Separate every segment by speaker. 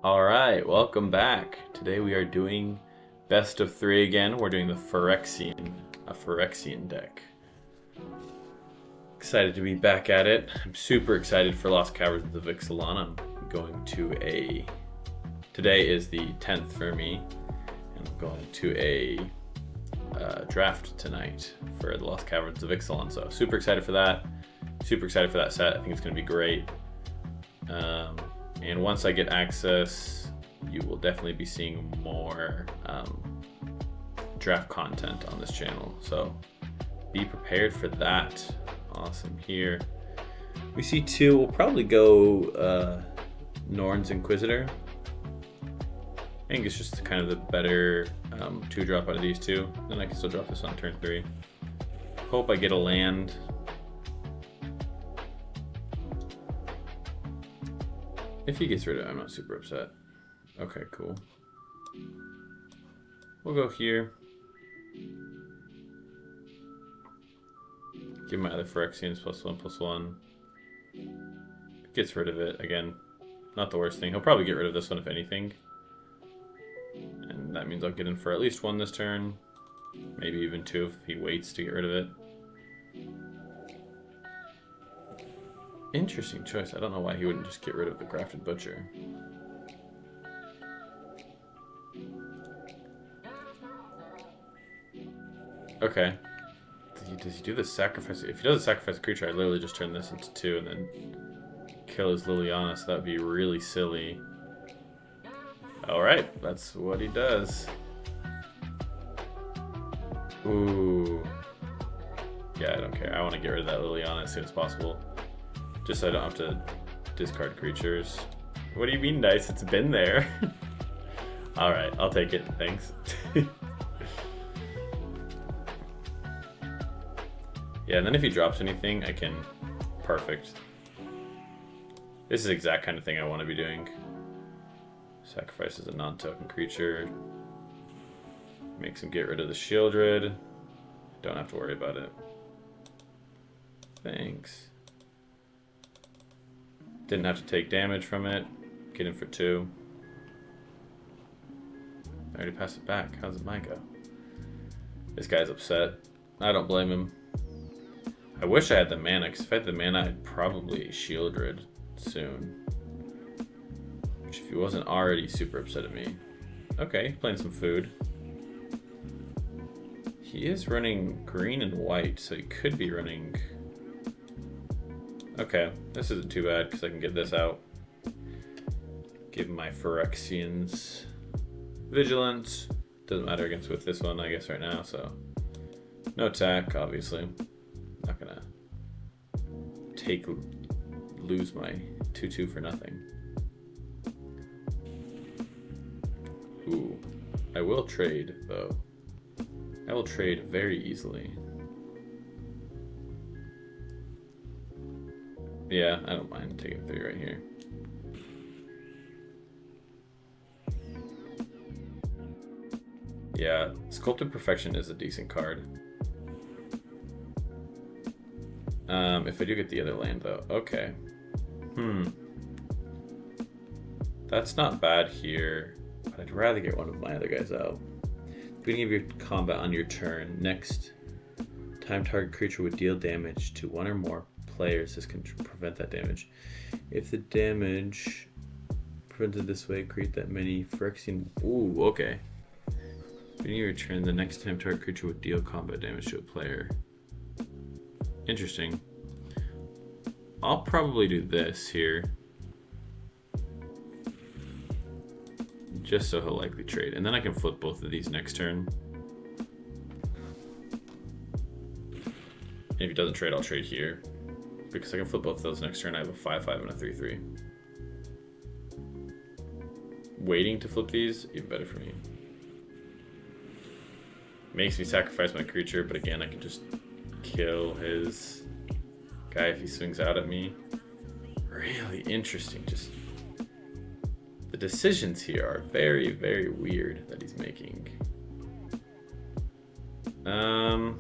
Speaker 1: Alright, welcome back. Today we are doing best of three again. We're doing the Phyrexian, a Phyrexian deck. Excited to be back at it. I'm super excited for Lost Caverns of Ixilan. I'm going to a... Today is the 10th for me. And I'm going to a draft tonight for the Lost Caverns of Ixilan. So super excited for that. Super excited for that set. I think it's going to be great. And once I get access, you will definitely be seeing more draft content on this channel. So be prepared for that. Awesome. Here we see two. We'll probably go Norn's Inquisitor. I think it's just kind of the better 2-drop out of these two. Then I can still drop this on turn 3. Hope I get a land. If he gets rid of it, I'm not super upset. Okay, cool. We'll go here. Give my other Phyrexians +1/+1. Gets rid of it. Again, not the worst thing. He'll probably get rid of this one if anything. And that means I'll get in for at least 1 this turn. Maybe even 2 if he waits to get rid of it. Interesting choice. I don't know why he wouldn't just get rid of the Grafted Butcher. Okay. Does he do the sacrifice? If he does a sacrifice a creature, I literally just turn this into 2 and then kill his Liliana, so that would be really silly. Alright, that's what he does. Ooh. Yeah, I don't care. I want to get rid of that Liliana as soon as possible. Just so I don't have to discard creatures. What do you mean, Dice? It's been there. Alright, I'll take it. Thanks. Yeah, and then if he drops anything, I can... Perfect. This is the exact kind of thing I want to be doing. Sacrifices a non-token creature. Makes him get rid of the Shieldred. Don't have to worry about it. Thanks. Didn't have to take damage from it. Get in for 2. I already passed it back. How's it mine go? This guy's upset. I don't blame him. I wish I had the mana, because if I had the mana, I'd probably Shieldred soon. Which if he wasn't already super upset at me. Okay, playing some food. He is running green and white, so he could be running... Okay, this isn't too bad because I can get this out. Give my Phyrexians vigilance. Doesn't matter against with this one, I guess, right now, so. No attack, obviously. Not gonna lose my 2/2 for nothing. Ooh. I will trade, though. I will trade very easily. Yeah, I don't mind taking 3 right here. Yeah, Sculpted Perfection is a decent card. If I do get the other land, though. Okay. That's not bad here, but I'd rather get one of my other guys out. Beginning of your combat on your turn. Next time target creature would deal damage to 1 or more players. This can prevent that damage. If the damage prevented this way, create that many Phyrexian... Ooh, okay. When you return, the next time target creature would deal combat damage to a player. Interesting. I'll probably do this here. Just so he'll likely trade. And then I can flip both of these next turn. And if he doesn't trade, I'll trade here. Because I can flip both of those next turn. I have a 5/5 and a 3/3. Waiting to flip these, even better for me. Makes me sacrifice my creature, but again, I can just kill his guy if he swings out at me. Really interesting. Just the decisions here are very, very weird that he's making. I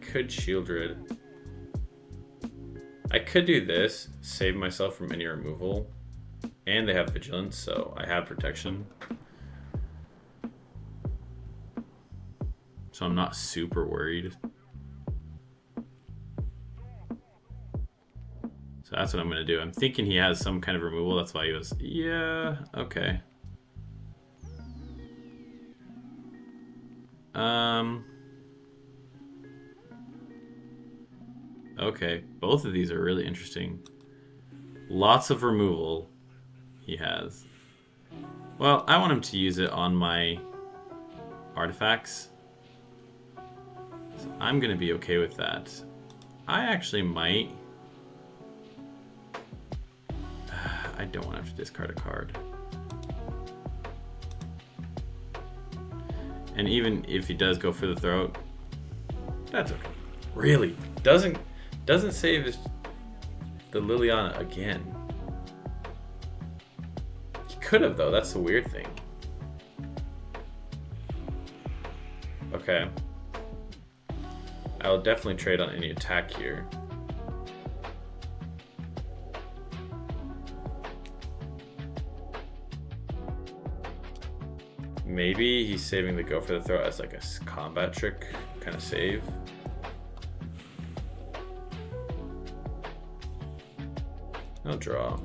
Speaker 1: could Shieldred. I could do this, save myself from any removal, And they have vigilance, so I have protection. So I'm not super worried. So that's what I'm gonna do. I'm thinking he has some kind of removal, that's why he was, yeah, okay. Okay, both of these are really interesting. Lots of removal he has. Well, I want him to use it on my artifacts. So I'm gonna be okay with that. I actually might. I don't want to have to discard a card. And even if he does go for the throat, that's okay. Really? Doesn't save the Liliana again. He could have though, that's the weird thing. Okay. I'll definitely trade on any attack here. Maybe he's saving the go for the throw as like a combat trick kind of save. I'll draw.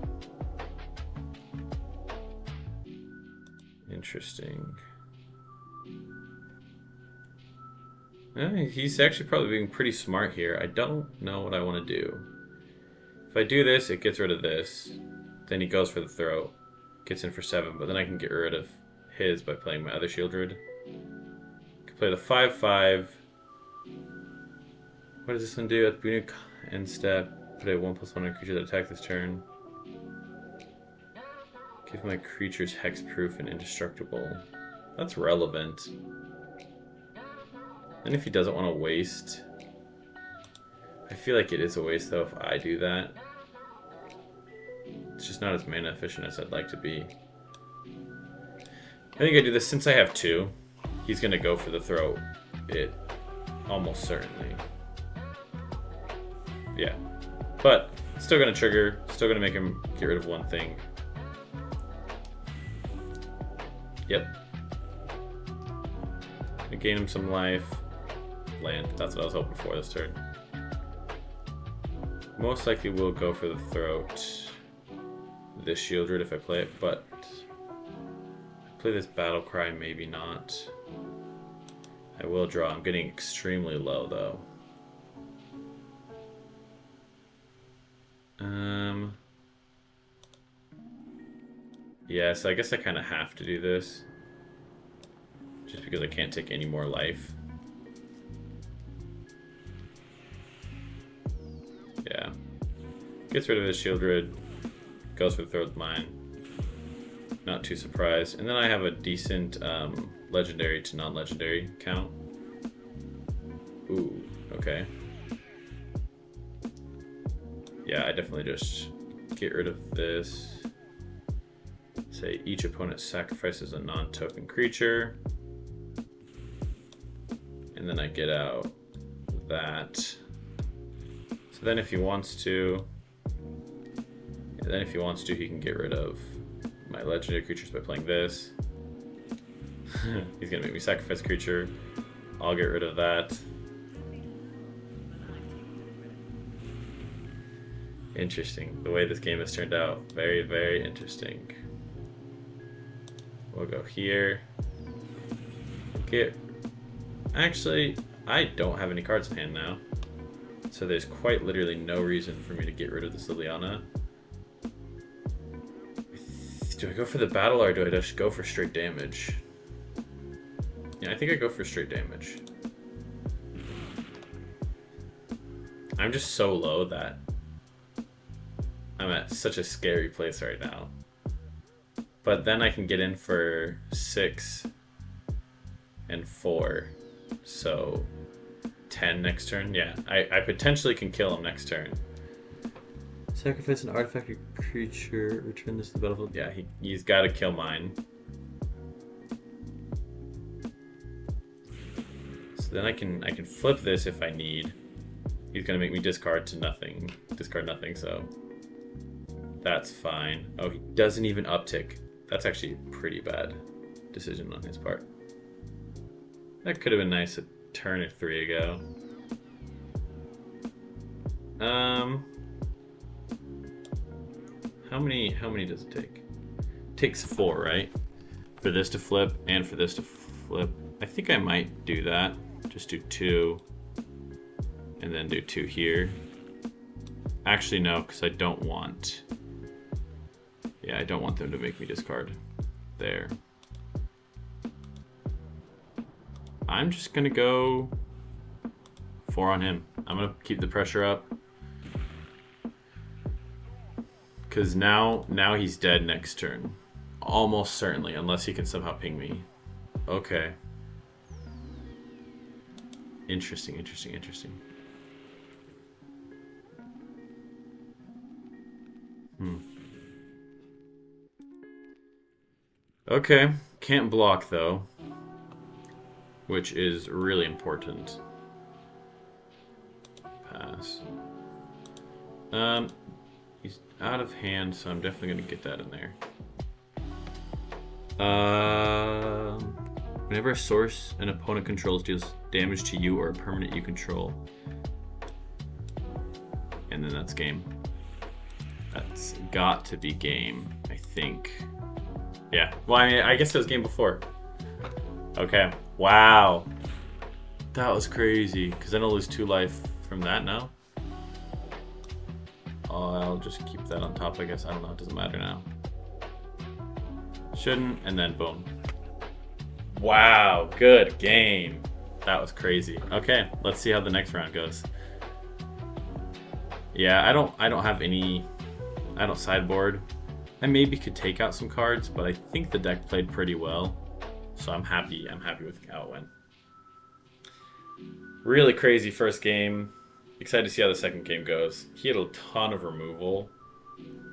Speaker 1: Interesting. He's actually probably being pretty smart here. I don't know what I want to do. If I do this, it gets rid of this. Then he goes for the throw. Gets in for 7, but then I can get rid of his by playing my other Shieldred. Can play the 5/5. What does this one do? At the beginning end step, put a 1/1 on a creature that attack this turn. Give my creatures hexproof and indestructible. That's relevant. And if he doesn't want to waste, I feel like it is a waste though if I do that. It's just not as mana efficient as I'd like to be. I think I do this since I have 2. He's gonna go for the throat. It almost certainly. Yeah. But still gonna trigger, still gonna make him get rid of one thing. Yep. Gonna gain him some life. Land. That's what I was hoping for this turn. Most likely will go for the throat. This Shieldred if I play it, but play this Battle Cry, maybe not. I will draw. I'm getting extremely low though. Yeah, so I guess I kind of have to do this. Just because I can't take any more life. Yeah. Gets rid of his Shieldred. Goes for the throat with mine. Not too surprised. And then I have a decent legendary to non-legendary count. Ooh, okay. Yeah, I definitely just get rid of this. Say each opponent sacrifices a non-token creature. And then I get out that. So then if he wants to, he can get rid of my legendary creatures by playing this. He's gonna make me sacrifice a creature. I'll get rid of that. Interesting. The way this game has turned out. Very, very interesting. We'll go here. Actually, I don't have any cards in hand now. So there's quite literally no reason for me to get rid of this Liliana. Do I go for the battle or do I just go for straight damage? Yeah, I think I go for straight damage. I'm just so low that I'm at such a scary place right now. But then I can get in for 6 and 4. So 10 next turn. Yeah, I potentially can kill him next turn. Sacrifice an artifact or creature, return this to the battlefield. Yeah, he's got to kill mine. So then I can flip this if I need. He's gonna make me discard nothing, so That's fine. Oh, he doesn't even uptick. That's actually a pretty bad decision on his part. That could have been nice a turn or 3 ago. How many does it take? It takes 4, right? For this to flip and for this to flip. I think I might do that. Just do 2 and then do 2 here. Actually, no, because I don't want... Yeah, I don't want them to make me discard there. I'm just going to go 4 on him. I'm going to keep the pressure up. Because now he's dead next turn. Almost certainly, unless he can somehow ping me. Okay. Interesting. Okay, can't block though, which is really important. Pass. He's out of hand, so I'm definitely gonna get that in there. Whenever a source an opponent controls deals damage to you or a permanent you control, and then that's game. That's got to be game, I think. Yeah. Well, I mean, I guess it was game before. Okay. Wow. That was crazy. Because then I'll lose 2 life from that now. Oh, I'll just keep that on top, I guess. I don't know. It doesn't matter now. Shouldn't. And then boom. Wow. Good game. That was crazy. Okay. Let's see how the next round goes. Yeah, I don't have any... I don't sideboard. I maybe could take out some cards, but I think the deck played pretty well. So I'm happy with how it went. Really crazy first game. Excited to see how the second game goes. He had a ton of removal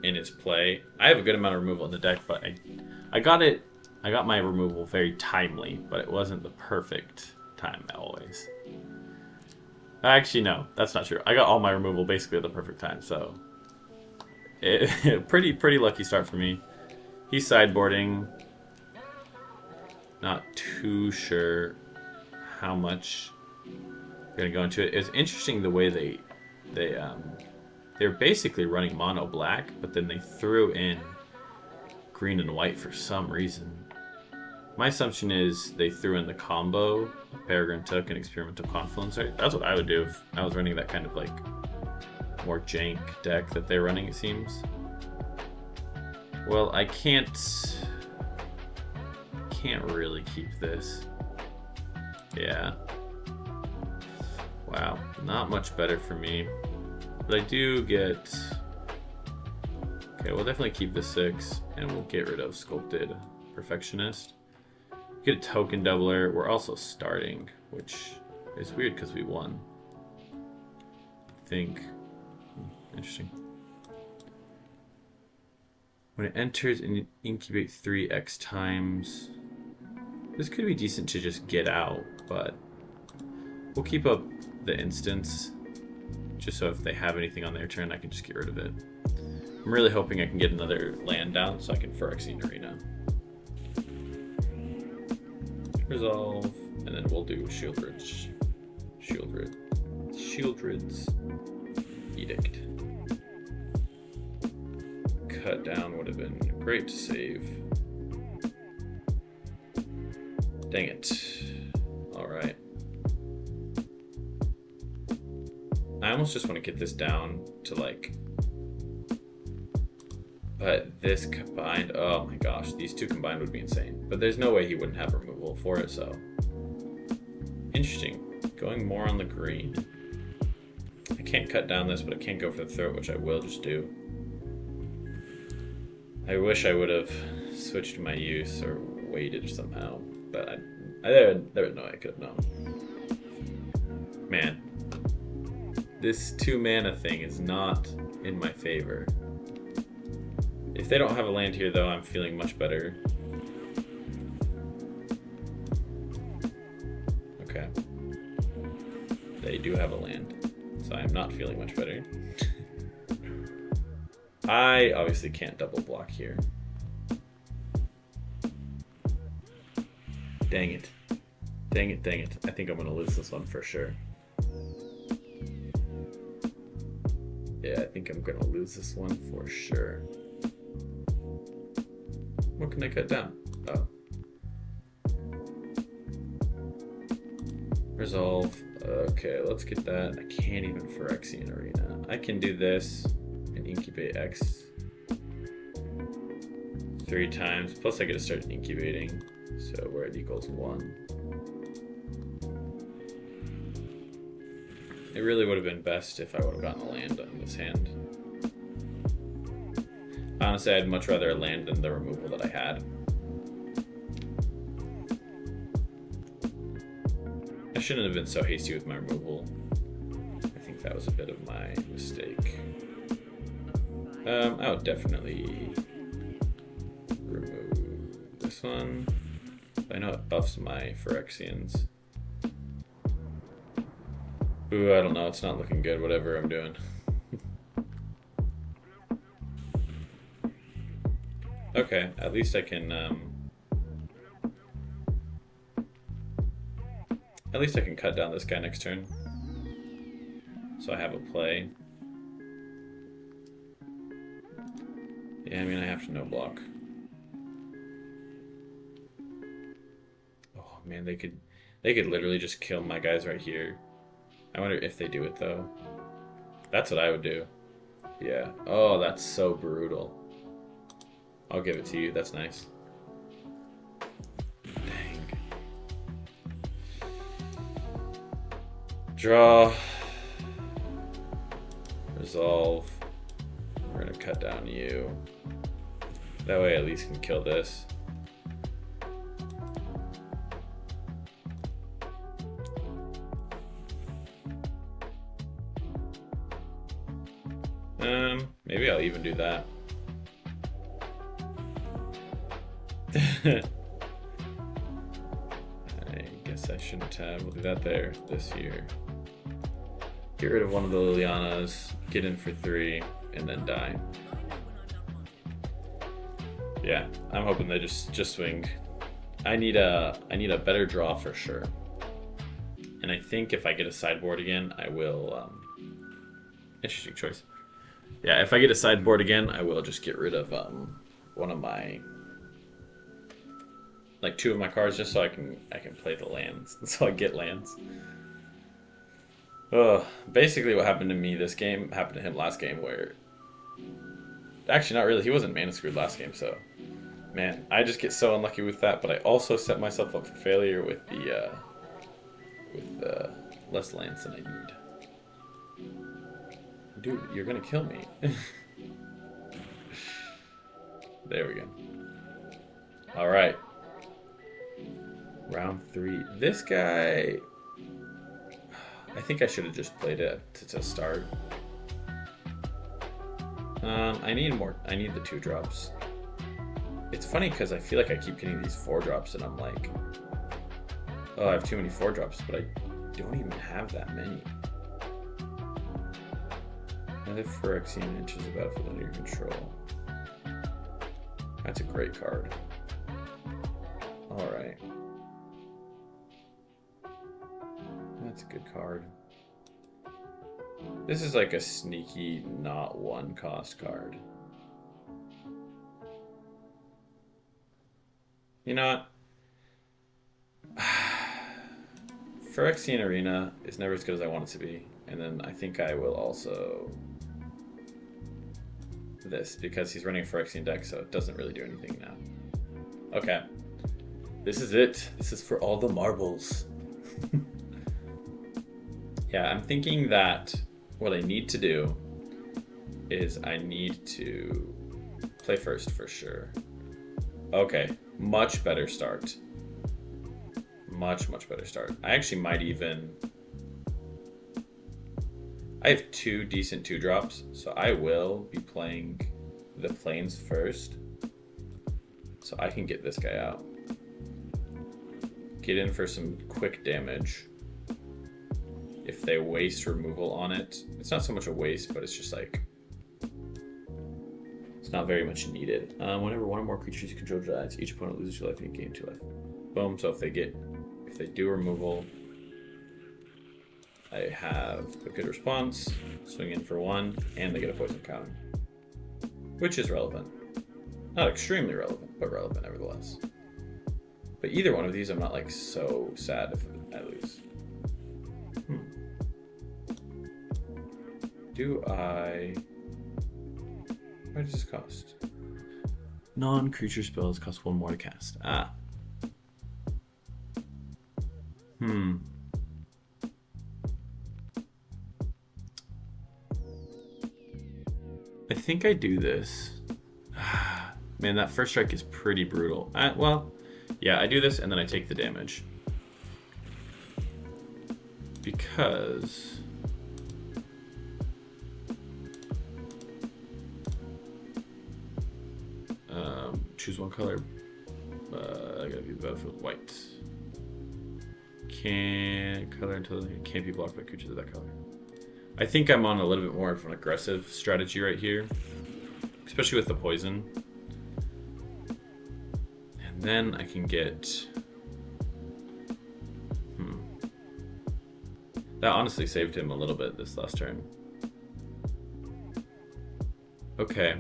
Speaker 1: in his play. I have a good amount of removal in the deck, but I got my removal very timely, but it wasn't the perfect time always. Actually, no, that's not true. I got all my removal basically at the perfect time, so pretty lucky start for me. He's sideboarding. Not too sure how much they're gonna go into it. It's interesting the way they're basically running mono black, but then they threw in green and white for some reason. My assumption is they threw in the combo of Peregrine Took and Experimental Confluence. Right? That's what I would do if I was running that kind of like more jank deck that they're running, it seems. Well, I can't really keep this. Yeah. Wow, not much better for me. But I do get... Okay, we'll definitely keep the 6, and we'll get rid of Sculpted Perfectionist. Get a token doubler. We're also starting, which is weird because we won. I think. Interesting. When it enters and incubate 3x times. This could be decent to just get out, but we'll keep up the instance just so if they have anything on their turn, I can just get rid of it. I'm really hoping I can get another land down so I can Phyrexian Arena. Resolve, and then we'll do Shieldred's Edict. Cut down would have been great to save. Dang it. Alright. I almost just want to get this down to like... But this combined, oh my gosh, these two combined would be insane. But there's no way he wouldn't have removal for it, so. Interesting. Going more on the green. I can't cut down this, but I can go for the throat, which I will just do. I wish I would have switched my use or waited somehow, but there was no way I could have known. Man, this 2 mana thing is not in my favor. If they don't have a land here, though, I'm feeling much better. Okay. They do have a land, so I'm not feeling much better. I obviously can't double block here. Dang it. Dang it, dang it. I think I'm going to lose this one for sure. Yeah, I think I'm going to lose this one for sure. What can I cut down? Oh. Resolve. Okay, let's get that. I can't even Phyrexian Arena. I can do this and incubate X 3 times. Plus I get to start incubating. So we're at equals 1. It really would have been best if I would have gotten a land on this hand. Honestly, I'd much rather a land than the removal that I had. I shouldn't have been so hasty with my removal. I think that was a bit of my mistake. I would definitely remove this one. I know it buffs my Phyrexians. Ooh, I don't know. It's not looking good, whatever I'm doing. Okay, at least I can... At least I can cut down this guy next turn. So I have a play. Yeah, I mean, I have to no block. Oh man, they could literally just kill my guys right here. I wonder if they do it though. That's what I would do. Yeah. Oh, that's so brutal. I'll give it to you. That's nice. Draw. Resolve. We're gonna cut down you. That way I at least can kill this. Maybe I'll even do that. I guess I shouldn't have. We'll do that there this year. Get rid of one of the Lilianas, get in for 3, and then die. Yeah, I'm hoping they just swing. I need a better draw for sure. And I think if I get a sideboard again, I will. Interesting choice. Yeah, if I get a sideboard again, I will just get rid of one of my, like 2 of my cards, just so I can play the lands, so I get lands. Basically what happened to me this game happened to him last game, where actually not really, he wasn't mana screwed last game, so man, I just get so unlucky with that. But I also set myself up for failure with the less lands than I need. Dude, you're gonna kill me. There we go. All right, round 3. This guy, I think I should have just played it to start. I need more. I need the 2 drops. It's funny because I feel like I keep getting these 4 drops, and I'm like, oh, I have too many 4 drops, but I don't even have that many. Another Phyrexian inches the battlefield under your control. That's a great card. All right. That's a good card. This is like a sneaky, not 1 cost card. You know what? Phyrexian Arena is never as good as I want it to be. And then I think I will also this, because he's running a Phyrexian deck, so it doesn't really do anything now. Okay. This is it. This is for all the marbles. Yeah, I'm thinking that what I need to do is I need to play first for sure. Okay, much better start. Much better start. I actually might even... I have 2 decent 2-drops, so I will be playing the planes first, so I can get this guy out. Get in for some quick damage. If they waste removal on it, it's not so much a waste, but it's just like, It's not very much needed. Whenever one or more creatures you control dies, each opponent loses 2 life and you gain 2 life. Boom. So if they do removal, I have a good response, swing in for 1, and they get a poison counter. Which is relevant. Not extremely relevant, but relevant nevertheless. But either one of these I'm not like so sad if I lose. What does this cost? Non-creature spells cost 1 more to cast. I think I do this. Man, that first strike is pretty brutal. Well, yeah, I do this and then I take the damage. Because... choose one color. I gotta be the battlefield white. Can't be blocked by creatures of that color. I think I'm on a little bit more of an aggressive strategy right here, especially with the poison. And then I can get. That honestly saved him a little bit this last turn. Okay.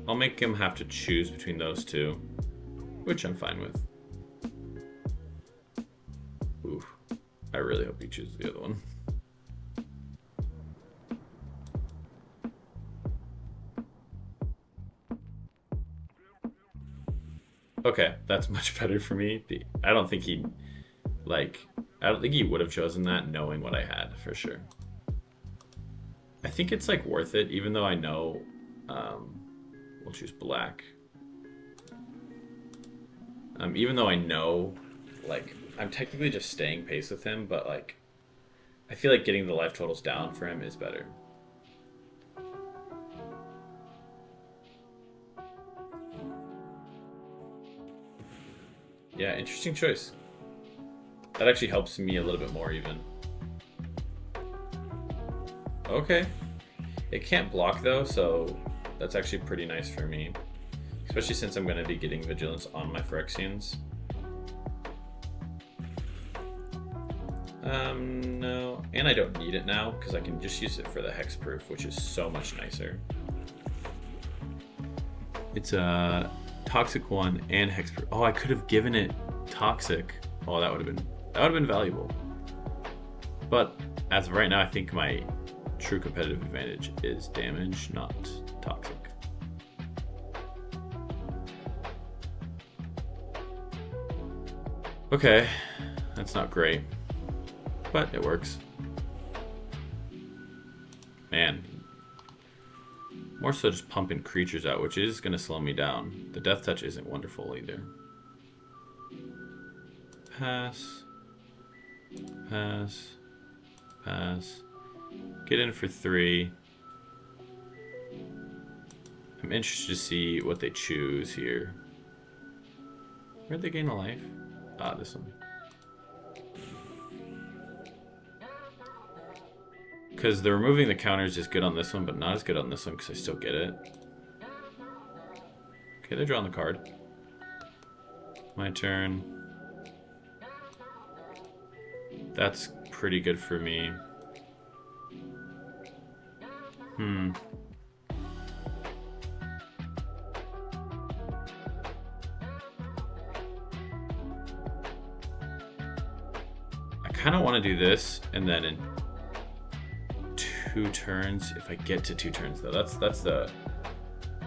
Speaker 1: I'll make him have to choose between those two, which I'm fine with. Oof. I really hope he chooses the other one. Okay, that's much better for me. I don't think he would have chosen that knowing what I had, for sure. I think it's like worth it, even though I know we'll choose black. Even though I know, like, I'm technically just staying pace with him, but, like, I feel like getting the life totals down for him is better. Yeah, interesting choice. That actually helps me a little bit more, even. Okay. It can't block, though, so that's actually pretty nice for me. Especially since I'm going to be getting Vigilance on my Phyrexians. No. And I don't need it now, because I can just use it for the Hexproof, which is so much nicer. It's a Toxic 1 and Hexproof. Oh, I could have given it Toxic. Oh, that would have been valuable. But as of right now, I think my true competitive advantage is damage, not toxic. Okay, that's not great, but it works. Man, more so just pumping creatures out, which is going to slow me down. The Death Touch isn't wonderful either. Pass. Pass. Pass. Get in for 3. I'm interested to see what they choose here. Where'd they gain a life? Ah, this one. Because the removing the counters is good on this one, but not as good on this one because I still get it. Okay, they're drawing the card. My turn. That's pretty good for me. I kind of want to do this, and then in 2 turns, if I get to 2 turns though, that's the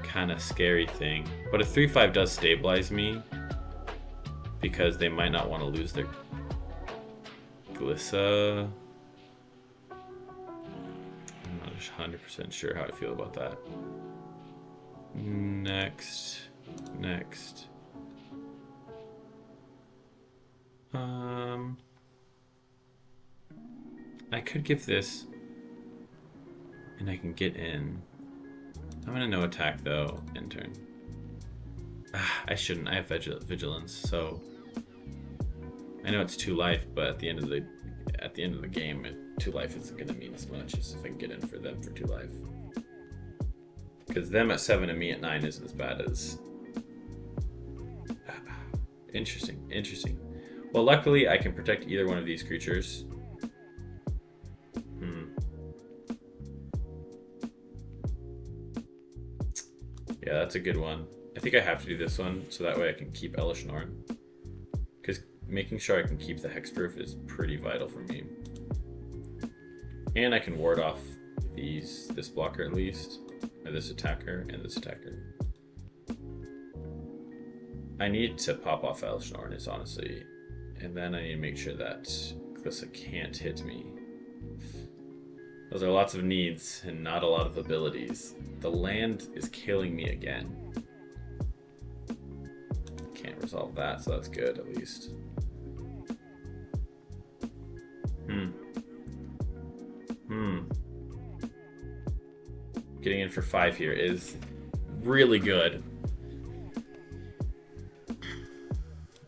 Speaker 1: kind of scary thing. But a 3/5 does stabilize me, because they might not want to lose their Glissa. I'm not 100% sure how I feel about that. Next. I could give this, and I can get in. I'm gonna no attack though, end turn. I shouldn't. I have vigilance, so I know it's 2 life, but at the end of the game, 2 life isn't gonna mean as much as if I can get in for them for 2 life. Because them at 7 and me at 9 isn't as bad as... Interesting. Well, luckily I can protect either one of these creatures. Yeah, that's a good one. I think I have to do this one so that way I can keep Elesh Norn. Because making sure I can keep the hexproof is pretty vital for me. And I can ward off this blocker at least. Or this attacker and this attacker. I need to pop off Elesh Norn, is honestly. And then I need to make sure that Glissa can't hit me. Those are lots of needs and not a lot of abilities. The land is killing me again. Can't resolve that, so that's good at least. Getting in for 5 here is really good.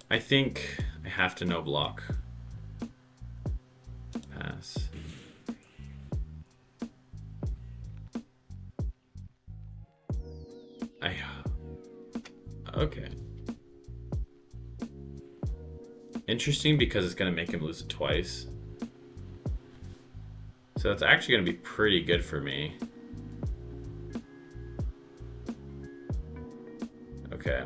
Speaker 1: I think I have to no block. Pass. Okay. Interesting because it's going to make him lose it twice. So that's actually going to be pretty good for me. Okay.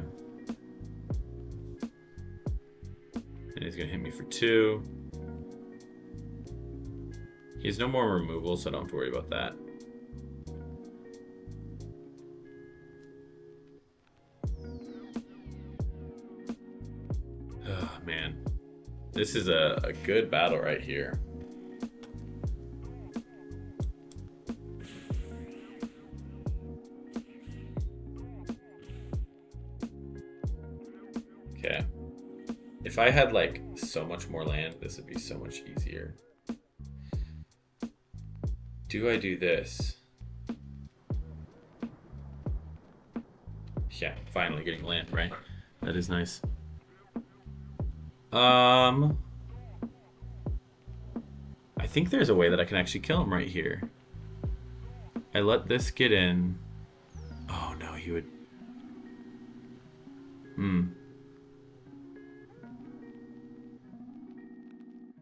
Speaker 1: And he's going to hit me for 2. He has no more removal, so I don't have to worry about that. Oh, man. This is a good battle right here. Okay. If I had like so much more land, this would be so much easier. Do I do this? Yeah, finally getting land, right? That is nice. I think there's a way that I can actually kill him right here. I let this get in. Oh no, he would...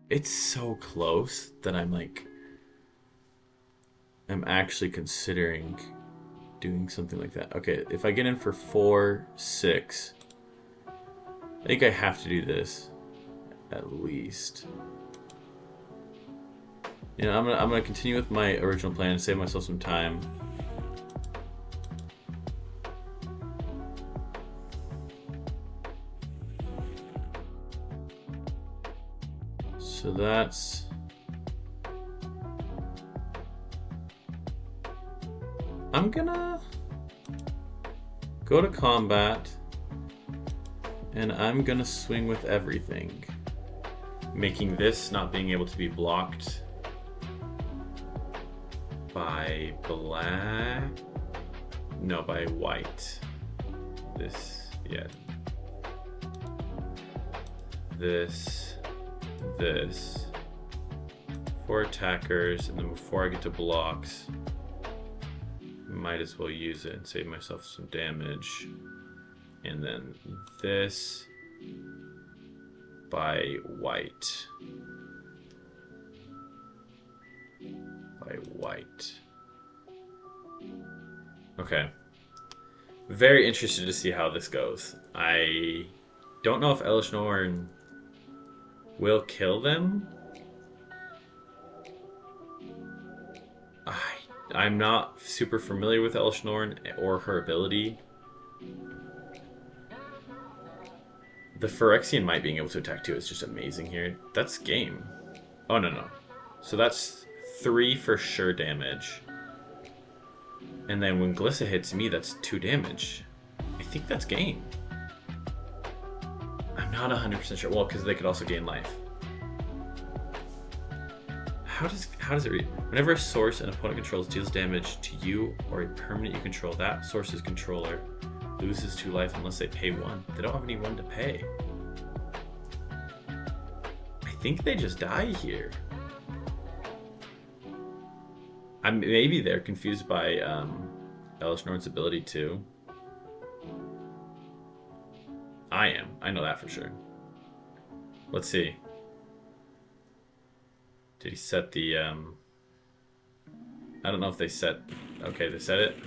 Speaker 1: It's so close that I'm actually considering doing something like that. Okay, if I get in for 4, 6, I think I have to do this at least. You know, I'm gonna continue with my original plan and save myself some time. So that's... I'm gonna go to combat and I'm gonna swing with everything, making this not being able to be blocked by black, no, by white. This, yeah. This. 4 attackers, and then before I get to blocks, might as well use it and save myself some damage. And then this by white. By white. Okay. Very interested to see how this goes. I don't know if Elesh Norn will kill them. I'm not super familiar with Elesh Norn or her ability. The Phyrexian might being able to attack too is just amazing here. That's game. Oh, no. So that's 3 for sure damage. And then when Glissa hits me, that's 2 damage. I think that's game. I'm not 100% sure. Well, because they could also gain life. How does it read? Whenever a source an opponent controls deals damage to you or a permanent you control, that source's controller loses 2 life unless they pay 1. They don't have any 1 to pay. I think they just die here. Maybe they're confused by Elish Norn's ability too? I am. I know that for sure. Let's see. Did he set the, I don't know if they set... Okay, they set it.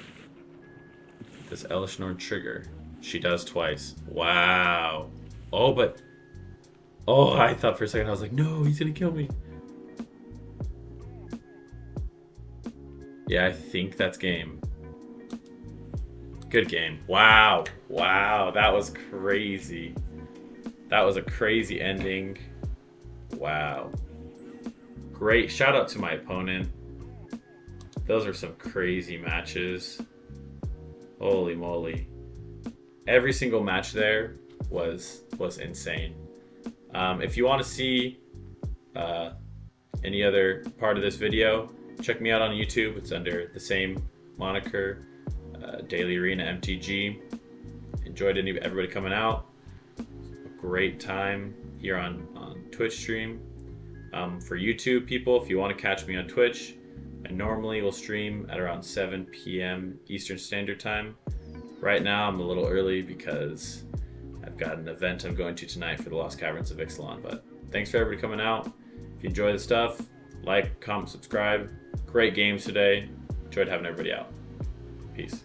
Speaker 1: Does Elish Norn trigger? She does twice. Wow. Oh, but... Oh, I thought for a second, I was like, no, he's gonna kill me. Yeah, I think that's game. Good game. Wow. Wow, that was crazy. That was a crazy ending. Wow. Great. Shout out to my opponent. Those are some crazy matches. Holy moly. Every single match there was insane. If you want to see any other part of this video, check me out on YouTube. It's under the same moniker, Daily Arena MTG. Enjoyed everybody coming out. A great time here on Twitch stream. For YouTube people, if you want to catch me on Twitch, I normally will stream at around 7 p.m. Eastern Standard Time. Right now I'm a little early because I've got an event I'm going to tonight for the Lost Caverns of Ixilan. But thanks for everybody coming out. If you enjoy the stuff, like, comment, subscribe. Great games today. Enjoyed having everybody out. Peace.